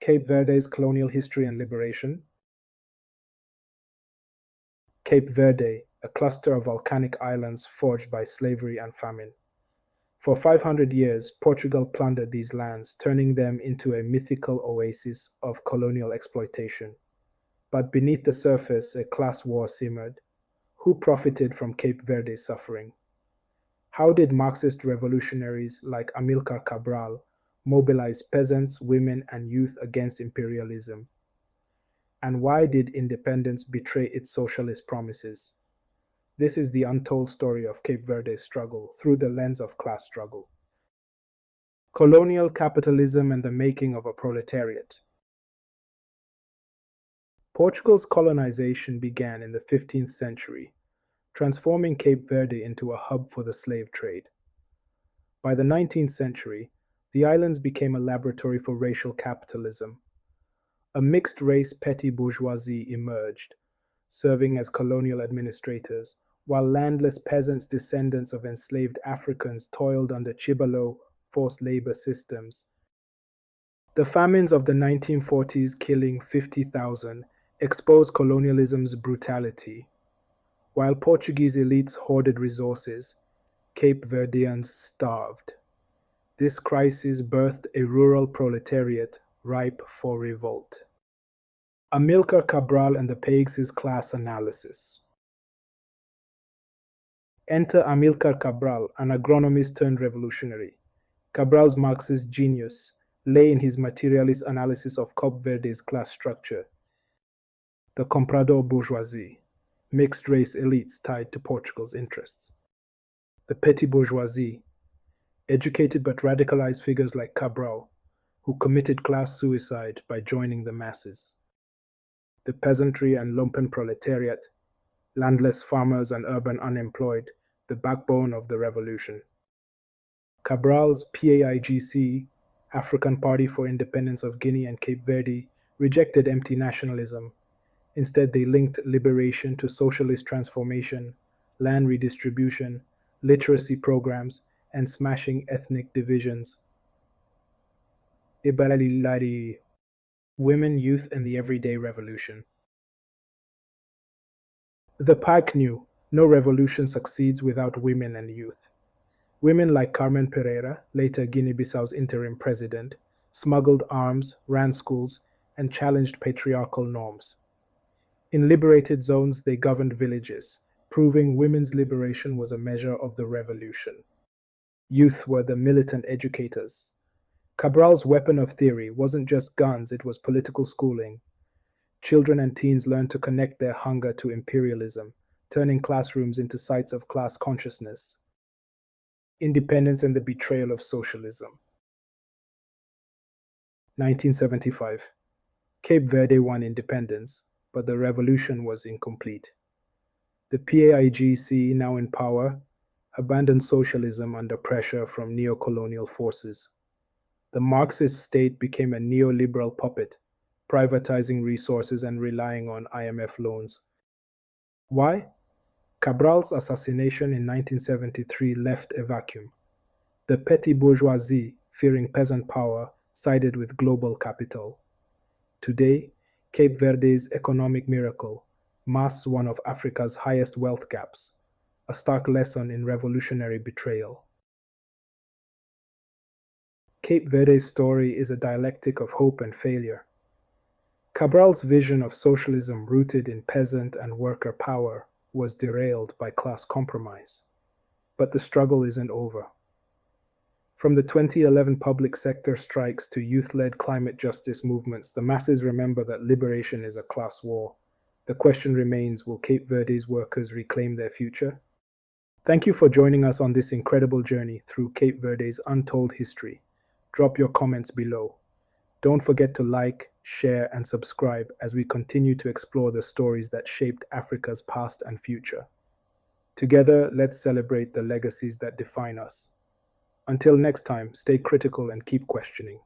Cape Verde's colonial history and liberation. Cape Verde, a cluster of volcanic islands forged by slavery and famine. For 500 years, Portugal plundered these lands, turning them into a mythical oasis of colonial exploitation. But beneath the surface, a class war simmered. Who profited from Cape Verde's suffering? How did Marxist revolutionaries like Amilcar Cabral mobilize peasants, women, and youth against imperialism? And why did independence betray its socialist promises? This is the untold story of Cape Verde's struggle through the lens of class struggle. Colonial capitalism and the making of a proletariat. Portugal's colonization began in the 15th century, transforming Cape Verde into a hub for the slave trade. By the 19th century, the islands became a laboratory for racial capitalism. A mixed-race petty bourgeoisie emerged, serving as colonial administrators, while landless peasants, descendants of enslaved Africans, toiled under Chibalo forced labor systems. The famines of the 1940s, killing 50,000, exposed colonialism's brutality. While Portuguese elites hoarded resources, Cape Verdeans starved. This crisis birthed a rural proletariat ripe for revolt. Amilcar Cabral and the Paix's class analysis. Enter Amilcar Cabral, an agronomist turned revolutionary. Cabral's Marxist genius lay in his materialist analysis of Cape Verde's class structure. The comprador bourgeoisie, mixed-race elites tied to Portugal's interests. The petty bourgeoisie, educated but radicalized figures like Cabral, who committed class suicide by joining the masses. The peasantry and lumpen proletariat, landless farmers and urban unemployed, the backbone of the revolution. Cabral's PAIGC, African Party for Independence of Guinea and Cape Verde, rejected empty nationalism. Instead, they linked liberation to socialist transformation, land redistribution, literacy programs, and smashing ethnic divisions. Ibalalilari, women, youth, and the everyday revolution. The PAC knew no revolution succeeds without women and youth. Women like Carmen Pereira, later Guinea-Bissau's interim president, smuggled arms, ran schools, and challenged patriarchal norms. In liberated zones, they governed villages, proving women's liberation was a measure of the revolution. Youth were the militant educators. Cabral's weapon of theory wasn't just guns, it was political schooling. Children and teens learned to connect their hunger to imperialism, turning classrooms into sites of class consciousness. Independence and the betrayal of socialism. 1975. Cape Verde won independence, but the revolution was incomplete. The PAIGC, now in power, abandoned socialism under pressure from neo-colonial forces. The Marxist state became a neoliberal puppet, privatizing resources and relying on IMF loans. Why? Cabral's assassination in 1973 left a vacuum. The petty bourgeoisie, fearing peasant power, sided with global capital. Today, Cape Verde's economic miracle masks one of Africa's highest wealth gaps, a stark lesson in revolutionary betrayal. Cape Verde's story is a dialectic of hope and failure. Cabral's vision of socialism rooted in peasant and worker power was derailed by class compromise. But the struggle isn't over. From the 2011 public sector strikes to youth-led climate justice movements, the masses remember that liberation is a class war. The question remains, will Cape Verde's workers reclaim their future? Thank you for joining us on this incredible journey through Cape Verde's untold history. Drop your comments below. Don't forget to like, share, and subscribe as we continue to explore the stories that shaped Africa's past and future. Together, let's celebrate the legacies that define us. Until next time, stay critical and keep questioning.